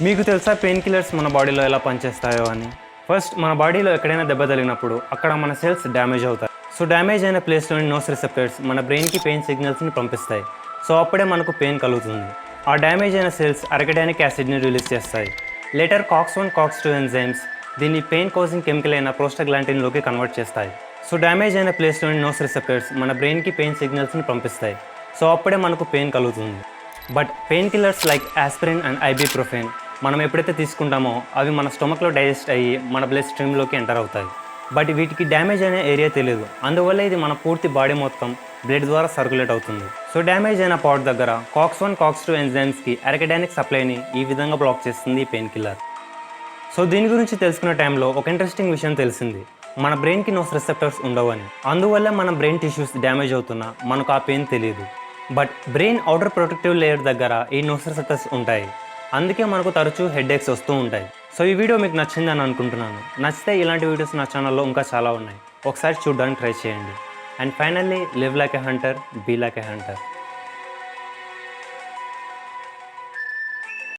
మీకు తెలుసా pain killers మన బాడీలో ఎలా పనిచేస్తాయో అని? ఫస్ట్ మన బాడీలో ఎక్కడైనా దెబ్బ తగిలినప్పుడు అక్కడ మన సెల్స్ డ్యామేజ్ అవుతాయి. సో డ్యామేజ్ అయిన ప్లేస్లోని నోస్ రిసెప్టర్స్ మన బ్రెయిన్కి పెయిన్ సిగ్నల్స్ని పంపిస్తాయి. సో అప్పుడే మనకు పెయిన్ కలుగుతుంది. ఆ డ్యామేజ్ అయిన సెల్స్ అరగడానిక్ యాసిడ్ని రిలీజ్ చేస్తాయి. లేటర్ COX-1 COX-2 ఎంజైమ్స్ దీన్ని పెయిన్ కాజింగ్ కెమికల్ అయిన ప్రోస్టాగ్లాండిన్లోకి కన్వర్ట్ చేస్తాయి. సో డ్యామేజ్ అయిన ప్లేస్లోని నోస్ రిసెప్టర్స్ మన బ్రెయిన్కి పెయిన్ సిగ్నల్స్ని పంపిస్తాయి. సో అప్పుడే మనకు పెయిన్ కలుగుతుంది. But pain killers like aspirin and ibuprofen మనం ఎప్పుడైతే తీసుకుంటామో అవి మన స్టొమక్లో డైజెస్ట్ అయ్యి మన బ్లడ్ స్ట్రీమ్లోకి ఎంటర్ అవుతాయి. బట్ వీటికి డ్యామేజ్ అయిన ఏరియా తెలియదు. అందువల్ల ఇది మన పూర్తి బాడీ మొత్తం బ్లడ్ ద్వారా సర్క్యులేట్ అవుతుంది. సో డ్యామేజ్ అయిన పార్ట్ దగ్గర COX-1 COX-2 ఎంజైమ్స్కి అరగడానిక్ సప్లైని ఈ విధంగా బ్లాక్ చేస్తుంది ఈ పెయిన్ కిల్లర్. సో దీని గురించి తెలుసుకునే టైంలో ఒక ఇంట్రెస్టింగ్ విషయం తెలిసింది. మన బ్రెయిన్కి నోస్ రిసెప్టర్స్ ఉండవని. అందువల్ల మన బ్రెయిన్ టిష్యూస్ డ్యామేజ్ అవుతున్నా మనకు ఆ పెయిన్ తెలియదు. But brain outer protective layer దగ్గర ఈ నోస్ రిసెప్టర్స్ ఉంటాయి. అందుకే మనకు తరచూ హెడేక్స్ వస్తూ ఉంటాయి. సో ఈ వీడియో మీకు నచ్చిందని అనుకుంటున్నాను. నచ్చితే ఇలాంటి వీడియోస్ నా ఛానల్లో ఇంకా చాలా ఉన్నాయి. ఒకసారి చూడడానికి ట్రై చేయండి. And finally live like a hunter, be like a Hunter.